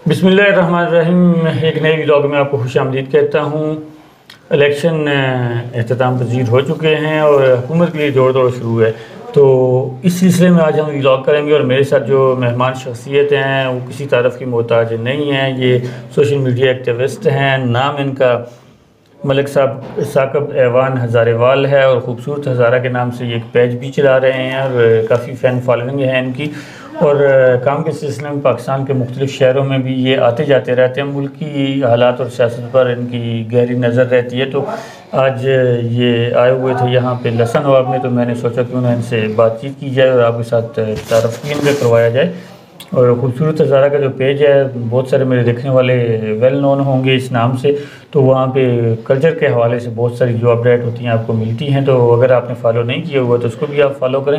بسم اللہ الرحمن الرحیم. ایک نئے ولاگ میں آپ کو خوش آمدید کہتا ہوں. الیکشن اختتام پذیر ہو چکے ہیں اور حکومت کے لیے دوڑ شروع ہے. تو اس سلسلے میں آج ہم ولاگ کریں گے اور میرے ساتھ جو مہمان شخصیت ہیں وہ کسی تعارف کی محتاج نہیں ہیں. یہ سوشل میڈیا ایکٹیوسٹ ہیں. نام ان کا ملک صاحب ثاقب ایوان ہزارے وال ہے اور خوبصورت ہزارہ کے نام سے یہ ایک پیج بھی چلا رہے ہیں اور کافی فین فالوئنگ ہے ان کی. اور کام کے سلسلے میں پاکستان کے مختلف شہروں میں بھی یہ آتے جاتے رہتے ہیں. ملک کی حالات اور سیاست پر ان کی گہری نظر رہتی ہے. تو آج یہ آئے ہوئے تھے یہاں پہ لسن نواب میں, تو میں نے سوچا کیوں نہ ان سے بات چیت کی جائے اور آپ کے ساتھ تعارف بھی ان کا کروایا جائے. اور خوبصورت ہزارہ کا جو پیج ہے بہت سارے میرے دیکھنے والے ویل نون ہوں گے اس نام سے. تو وہاں پہ کلچر کے حوالے سے بہت ساری جو اپڈیٹ ہوتی ہیں آپ کو ملتی ہیں. تو اگر آپ نے فالو نہیں کیا ہوا تو اس کو بھی آپ فالو کریں,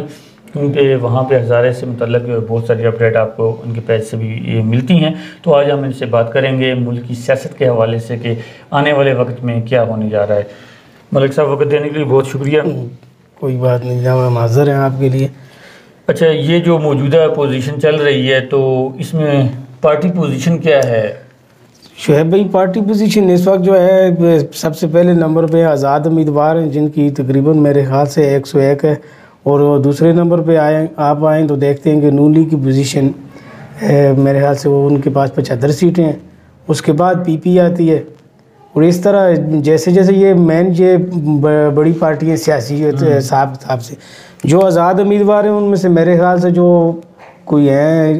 کیونکہ وہاں پہ ہزارے سے متعلق بہت ساری اپڈیٹ آپ کو ان کے پیج سے بھی ملتی ہیں. تو آج ہم ان سے بات کریں گے ملک کی سیاست کے حوالے سے کہ آنے والے وقت میں کیا ہونے جا رہا ہے. ملک صاحب وقت دینے کے لیے بہت شکریہ. کوئی بات نہیں, جہاں ہم حاضر ہیں آپ کے لیے. اچھا, یہ جو موجودہ پوزیشن چل رہی ہے تو اس میں پارٹی پوزیشن کیا ہے؟ شعیب بھائی, پارٹی پوزیشن اس وقت جو ہے سب سے پہلے نمبر پہ آزاد امیدوار ہیں جن کی تقریباً میرے خیال سے 101 ہے. اور دوسرے نمبر پہ آپ آئیں تو دیکھتے ہیں کہ نون لیگ کی پوزیشن میرے خیال سے وہ ان کے پاس 75 سیٹیں ہیں. اس کے بعد پی پی آتی ہے. اور اس طرح جیسے جیسے یہ مین یہ بڑی پارٹیاں سیاسی حساب سے جو آزاد امیدوار ہیں ان میں سے میرے خیال سے جو کوئی ہیں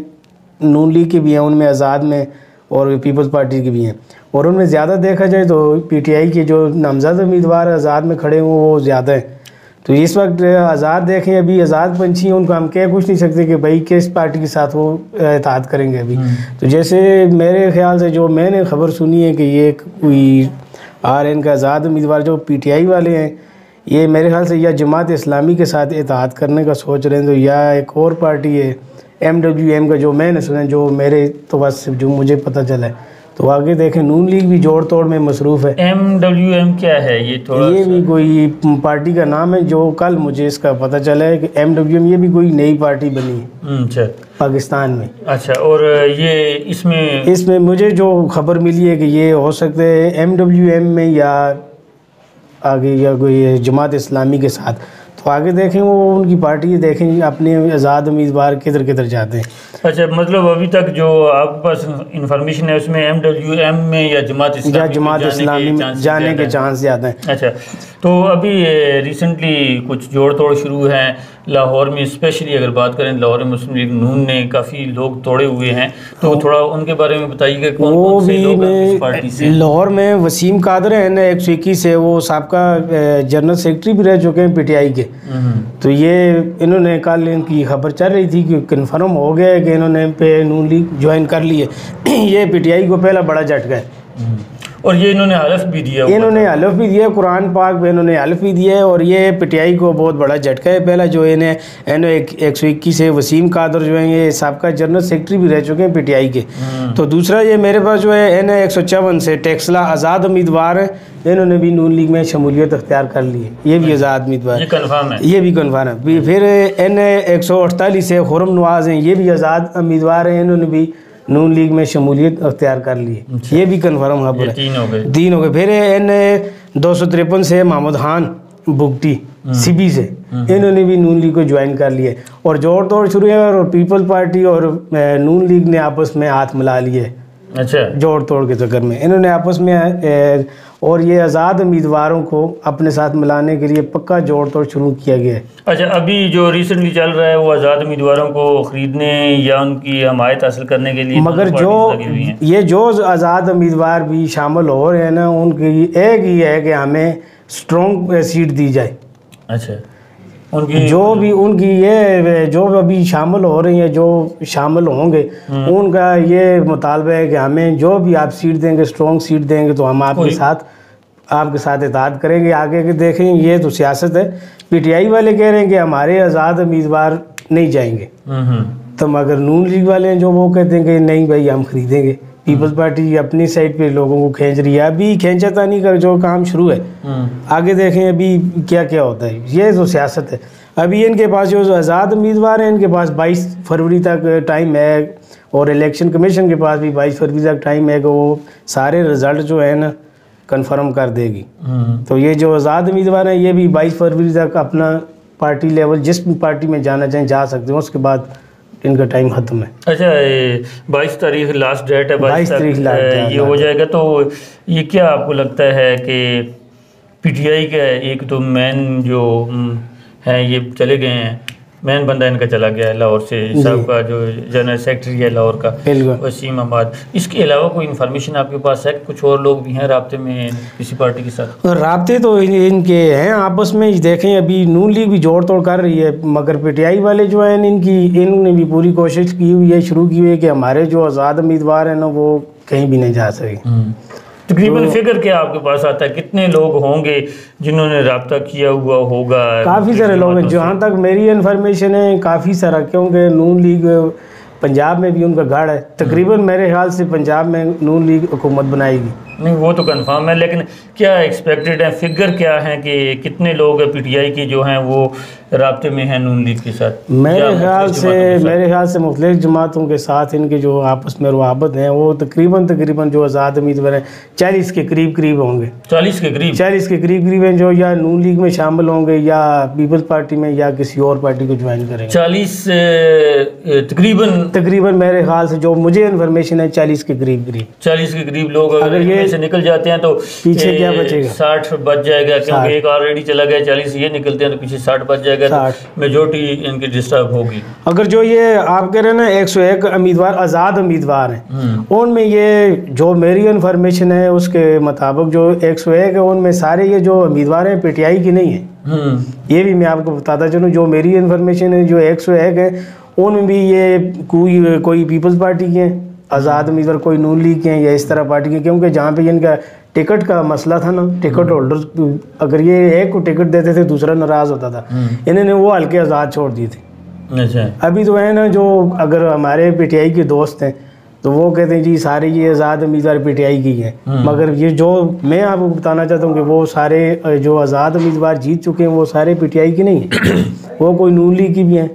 نون لیگ کے بھی ہیں ان میں آزاد میں اور پیپلز پارٹی کے بھی ہیں. اور ان میں زیادہ دیکھا جائے تو پی ٹی آئی کے جو نامزد امیدوار آزاد میں کھڑے ہوں وہ زیادہ ہیں. تو اس وقت آزاد دیکھیں, ابھی آزاد پنچھی ہیں, ان کو ہم کہہ کچھ نہیں سکتے کہ بھائی کس پارٹی کے ساتھ وہ اتحاد کریں گے ابھی. تو جیسے میرے خیال سے جو میں نے خبر سنی ہے کہ یہ کوئی ان کا آزاد امیدوار جو پی ٹی آئی والے ہیں یہ میرے خیال سے یا جماعت اسلامی کے ساتھ اتحاد کرنے کا سوچ رہے ہیں, تو یا ایک اور پارٹی ہے MWM کا جو میں نے سنا جو میرے تو بس جو مجھے پتہ چلا ہے. تو آگے دیکھیں نون لیگ بھی جوڑ توڑ میں مصروف ہے. MWM کیا ہے؟ یہ بھی کوئی پارٹی کا نام ہے جو کل مجھے اس کا پتہ چلا ہے کہ MWM یہ بھی کوئی نئی پارٹی بنی ہے پاکستان میں. اچھا, اور یہ اس میں مجھے جو خبر ملی ہے کہ یہ ہو سکتا ہے MWM میں یا آگے یا کوئی جماعت اسلامی کے ساتھ. تو آگے دیکھیں وہ ان کی پارٹی دیکھیں اپنے آزاد امیدوار کدھر جاتے ہیں. اچھا, مطلب ابھی تک جو آپ کے پاس انفارمیشن ہے اس میں MWM میں یا جماعت اسلامی جانے کے چانس زیادہ ہیں. اچھا, تو ابھی ریسنٹلی کچھ جوڑ توڑ شروع ہیں لاہور میں, اسپیشلی اگر بات کریں لاہور مسلم لیگ نون نے کافی لوگ توڑے ہوئے ہیں, تو تھوڑا ان کے بارے میں بتائیے کہ کون سے لوگ اس پارٹی سے. لاہور میں وسیم قادر ہیں 121 سے, وہ سابقہ جنرل سیکرٹری بھی رہ چکے ہیں پی ٹی آئی کے. تو یہ انہوں نے کل ان کی خبر چل رہی تھی کہ کنفرم ہو گیا ہے کہ انہوں نے نون لیگ جوائن کر لی ہے. یہ پی ٹی آئی کو پہلا بڑا جھٹکا ہے. اور یہ انہوں نے حلف بھی دیا, قرآن پاک میں انہوں نے حلف بھی دیا ہے. اور یہ پی ٹی آئی کو بہت بڑا جھٹکا ہے. پہلا جو انہیں 121 سے وسیم قادر جو ہیں یہ سابقہ جنرل سیکرٹری بھی رہ چکے ہیں پی ٹی آئی کے. تو دوسرا یہ میرے پاس جو ہے N154 سے ٹیکسلا آزاد امیدوار ہیں, انہوں نے بھی نون لیگ میں شمولیت اختیار کر لی ہے. یہ بھی آزاد امیدوار, یہ بھی کنفرم ہے. پھر N148 سے خرم نواز ہیں, یہ بھی آزاد امیدوار ہیں, انہوں نے بھی نون لیگ میں شمولیت اختیار کر لی ہے. یہ بھی کنفرم خبر ہے. تین ہو گئے. پھر N253 سے محمد خان بگٹی CB سے, انہوں نے بھی نون لیگ کو جوائن کر لیا. اور جوڑ توڑ شروع ہے اور پیپل پارٹی اور نون لیگ نے آپس میں ہاتھ ملا لیے. اچھا, جوڑ توڑ کے چکر میں انہوں نے آپس میں اور یہ آزاد امیدواروں کو اپنے ساتھ ملانے کے لیے پکا جوڑ توڑ شروع کیا گیا ہے. اچھا, ابھی جو ریسنٹلی چل رہا ہے وہ آزاد امیدواروں کو خریدنے یا ان کی حمایت حاصل کرنے کے لیے, مگر جو آزاد امیدوار بھی شامل ہو رہے ہیں نا ان کی ایک ہی ہے کہ ہمیں اسٹرانگ سیٹ دی جائے. اچھا, جو بھی ان کی یہ جو ابھی شامل ہو رہی ہیں جو شامل ہوں گے ان کا یہ مطالبہ ہے کہ ہمیں جو بھی آپ سیٹ دیں گے اسٹرانگ سیٹ دیں گے تو ہم آپ کے ساتھ اتحاد کریں گے. آگے کے دیکھیں یہ تو سیاست ہے. پی ٹی آئی والے کہہ رہے ہیں کہ ہمارے آزاد امیدوار نہیں جائیں گے, تو مگر نون لیگ والے ہیں جو وہ کہتے ہیں کہ نہیں بھائی ہم خریدیں گے. پیپلز پارٹی اپنی سائڈ پہ لوگوں کو کھینچ رہی ہے. ابھی کھینچا تانی کا جو کام شروع ہے, آگے دیکھیں ابھی کیا کیا ہوتا ہے. یہ تو سیاست ہے. ابھی ان کے پاس جو آزاد امیدوار ہیں ان کے پاس 22 فروری تک ٹائم ہے، اور الیکشن کمیشن کے پاس بھی 22 فروری تک ٹائم ہے کہ وہ سارے رزلٹ جو ہے نا کنفرم کر دے گی۔ تو یہ جو آزاد امیدوار ہیں یہ بھی 22 فروری تک اپنا پارٹی لیول جس پارٹی میں جانا چاہیں جا سکتے ہیں، اس کے بعد ان کا ٹائم ختم ہے۔ اچھا 22 تاریخ لاسٹ ڈیٹ ہے، 22 تاریخ یہ ہو جائے گا تو یہ کیا آپ کو لگتا ہے کہ پی ٹی آئی کا ایک تو مین جو ہیں یہ چلے گئے ہیں، مین بندہ ان کا چلا گیا ہے لاہور سے، صاحب کا جو جنرل سیکرٹری ہے لاہور کا وسیم احمد، اس کے علاوہ کوئی انفارمیشن آپ کے پاس ہے کہ کچھ اور لوگ بھی ہیں رابطے میں کسی پارٹی کے ساتھ؟ رابطے تو ان کے ہیں آپس میں، دیکھیں ابھی نون لیگ بھی جوڑ توڑ کر رہی ہے، مگر پی ٹی آئی والے جو ہیں انہوں نے بھی پوری کوشش کی ہوئی ہے، شروع کی ہوئی ہے کہ ہمارے جو آزاد امیدوار ہیں نا وہ کہیں بھی نہیں جا سکے۔ تقریباً فگر کیا آپ کے پاس آتا ہے کتنے لوگ ہوں گے جنہوں نے رابطہ کیا ہوا ہوگا؟ کافی سارے لوگ ہیں، جہاں تک میری انفارمیشن ہے کافی سارا، کیونکہ نون لیگ پنجاب میں بھی ان کا گڑھ ہے، تقریباً میرے خیال سے پنجاب میں نون لیگ حکومت بنائے گی۔ نہیں وہ تو کنفرم ہے، لیکن کیا ایکسپیکٹڈ ہے، فگر کیا ہے کہ کتنے لوگ پی ٹی آئی کے جو ہیں وہ رابطے میں ہیں نون لیگ کے ساتھ؟ میرے خیال سے مختلف جماعتوں کے ساتھ ان کے جو آپس میں روابط ہیں وہ تقریباً جو آزاد امیدوار ہیں 40 کے قریب ہوں گے۔ 40 کے قریب ہیں جو یا نون لیگ میں شامل ہوں گے یا پیپلز پارٹی میں یا کسی اور پارٹی کو جوائن کریں گے۔ 40 تقریباً میرے خیال سے جو مجھے انفارمیشن ہے 40 کے قریب لوگ اگر یہ سے نکل جاتے ہیں تو پیچھے کیا بچے گا؟ 60 بچ جائے گا، کیونکہ ایک آلریڈی چلا گیا، 40 یہ نکلتے ہیں تو پیچھے 60 بچ جائے گا، میجورٹی ان کی ڈسٹرب ہوگی۔ اگر جو یہ آپ کہہ رہے ہیں نا 101 امیدوار آزاد امیدوار ہیں، ان میں یہ جو میری انفارمیشن ہے اس کے مطابق جو 101 ہے ان میں سارے یہ جو امیدوار ہیں پی ٹی آئی کی نہیں ہیں، یہ بھی میں آپ کو بتاتا چلوں، جو میری انفارمیشن ہے جو 101 ہے ان میں بھی یہ کوئی پیپلز پارٹی کے ہیں آزاد امیدوار، کوئی نون لیگ کے ہیں یا اس طرح پارٹی کے، کیونکہ جہاں پہ ان کا ٹکٹ کا مسئلہ تھا نا، ٹکٹ ہولڈر اگر یہ ایک کو ٹکٹ دیتے تھے دوسرا ناراض ہوتا تھا، انہوں نے وہ ہلکے آزاد چھوڑ دیے تھے۔ ابھی تو ہے نا جو اگر ہمارے پی ٹی آئی کے دوست ہیں تو وہ کہتے ہیں جی سارے یہ آزاد امیدوار پی ٹی آئی کی ہیں، مگر یہ جو میں آپ کو بتانا چاہتا ہوں کہ وہ سارے جو آزاد امیدوار جیت چکے ہیں وہ سارے پی ٹی آئی کے نہیں ہیں، وہ کوئی نون لیگ کی بھی ہیں،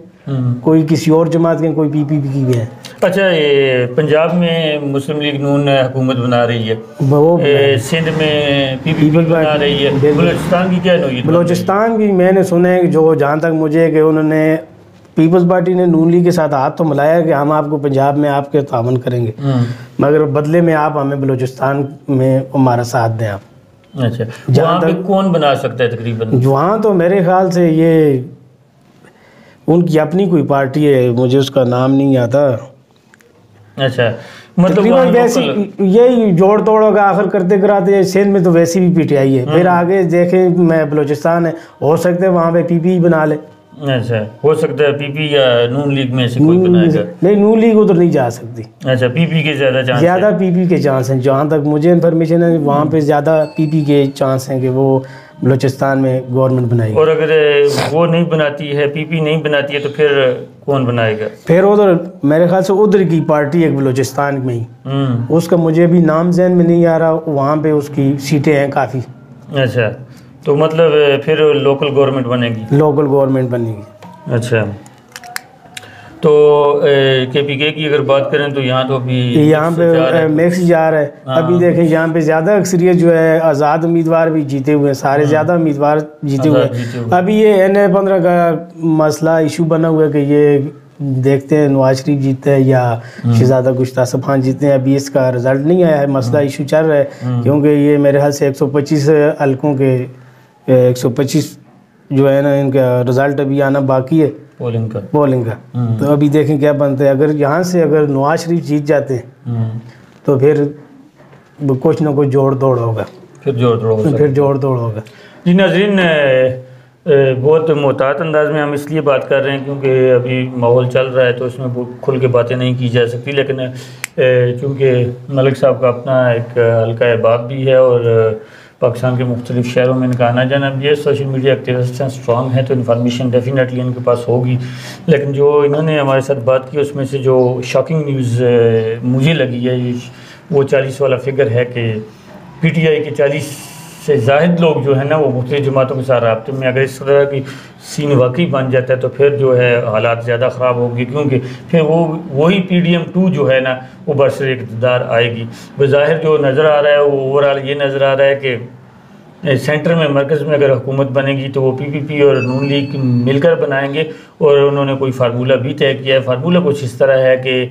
کوئی کسی اور جماعت کے، کوئی پی پی پی کی بھی ہیں۔ اچھا یہ پنجاب میں مسلم لیگ نون حکومت بنا رہی ہے، سندھ میں پی پی پی بنا رہی ہے، بلوچستان کی کیا نوعیت؟ بلوچستان کی میں نے سنا ہے جو جہاں تک مجھے کہ انہوں نے پیپلز پارٹی نے نون لیگ کے ساتھ ہاتھ تو ملایا کہ ہم آپ کو پنجاب میں آپ کے تعاون کریں گے، مگر بدلے میں آپ ہمیں بلوچستان میں ہمارا ساتھ دیں آپ۔ اچھا وہاں پہ کون بنا سکتا ہے تقریباً؟ وہاں تو میرے خیال سے یہ ان کی اپنی کوئی پارٹی ہے، مجھے اس کا نام نہیں آتا۔ اچھا مطلب ویسی یہی جوڑ توڑ ہوگا آخر کرتے کراتے، سندھ میں تو ویسی بھی پی ٹی آئی ہے، پھر آگے دیکھیں میں بلوچستان ہے، ہو سکتا ہے وہاں پہ پی پی بنا لے۔ اچھا ہو سکتا ہے پی پی یا نون لیگ میں سے کوئی بنائے گا؟ نہیں نون لیگ ادھر نہیں جا سکتی۔ اچھا پی پی کے زیادہ پی پی کے چانس ہیں، جہاں تک مجھے انفارمیشن ہے وہاں پہ زیادہ پی پی کے چانس ہیں کہ وہ بلوچستان میں گورنمنٹ بنائے گی۔ اور اگر وہ نہیں بناتی ہے، پی پی نہیں بناتی ہے تو پھر کون بنائے گا؟ پھر ادھر میرے خیال سے ادھر کی پارٹی ایک بلوچستان میں ہی، اس کا مجھے بھی نام ذہن میں نہیں آ رہا، وہاں پہ اس کی سیٹیں ہیں کافی۔ اچھا تو مطلب پھر لوکل گورنمنٹ بنے گی؟ لوکل گورنمنٹ بنے گی۔ اچھا تو کے پی کے کی اگر بات کریں تو یہاں تو ابھی یہاں پہ میکس جا رہا ہے، ابھی دیکھیں یہاں پہ زیادہ اکثریت جو ہے آزاد امیدوار بھی جیتے ہوئے ہیں، سارے زیادہ امیدوار جیتے ہوئے ہیں۔ ابھی یہ NA-15 کا مسئلہ ایشو بنا ہوا ہے کہ یہ دیکھتے ہیں نواز شریف جیتے ہیں یا شہزادہ گشتہ سبحان جیتے ہیں، ابھی اس کا رزلٹ نہیں آیا ہے، مسئلہ ایشو چل رہا ہے، کیونکہ یہ میرے خیال سے 125 حلقوں کے 125 جو ہے نا ان کا رزلٹ ابھی آنا باقی ہے پولنگ کا، تو ابھی دیکھیں کیا بنتا ہے۔ اگر یہاں سے اگر نواز شریف جیت جاتے ہیں تو پھر کچھ نہ کچھ جوڑ توڑ ہوگا، پھر جوڑ توڑ ہوگا۔ جی ناظرین بہت محتاط انداز میں ہم اس لیے بات کر رہے ہیں کیونکہ ابھی ماحول چل رہا ہے تو اس میں کھل کے باتیں نہیں کی جا سکتی، لیکن چونکہ ملک صاحب کا اپنا ایک حلقہ باب بھی ہے اور پاکستان کے مختلف شہروں میں ان کا آنا جانا بھی ہے، سوشل میڈیا ایکٹیوسٹ ہیں، اسٹرانگ ہیں، تو انفارمیشن ڈیفینیٹلی ان کے پاس ہوگی، لیکن جو انہوں نے ہمارے ساتھ بات کی اس میں سے جو شاکنگ نیوز مجھے لگی ہے وہ 40 والا فگر ہے کہ پی ٹی آئی کے 40 سے زاہد لوگ جو ہیں نا وہ مختلف جماعتوں کے ساتھ رابطے میں، اگر اس طرح کی سین واقعی بن جاتا ہے تو پھر جو ہے حالات زیادہ خراب ہوں گے، کیونکہ پھر وہی PDM-2 جو ہے نا وہ برسر اقتدار آئے گی۔ بظاہر جو نظر آ رہا ہے وہ اوورآل یہ نظر آ رہا ہے کہ سینٹر میں، مرکز میں اگر حکومت بنے گی تو وہ PPP اور نون لیگ مل کر بنائیں گے، اور انہوں نے کوئی فارمولہ بھی طے کیا ہے۔ فارمولہ کچھ اس طرح ہے کہ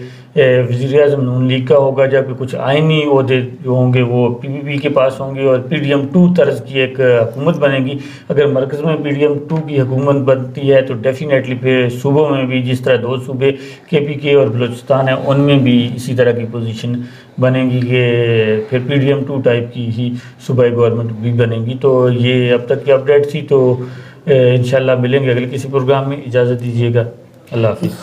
وزیر اعظم نون لیگ کا ہوگا، جبکہ کچھ آئینی عہدے جو ہوں گے وہ PPP کے پاس ہوں گے، اور PDM-2 طرز کی ایک حکومت بنے گی۔ اگر مرکز میں PDM-2 کی حکومت بنتی ہے تو ڈیفینیٹلی پھر صوبوں میں بھی، جس طرح 2 صوبے KPK اور بلوچستان ہیں، ان میں بھی اسی طرح کی پوزیشن بنے گی کہ پھر PDM-2 ٹائپ کی ہی صوبائی گورنمنٹ بھی بنے گی۔ تو یہ اب تک کی اپڈیٹ تھی، تو انشاءاللہ ملیں گے اگلے کسی پروگرام میں۔ اجازت دیجیے گا، اللہ حافظ۔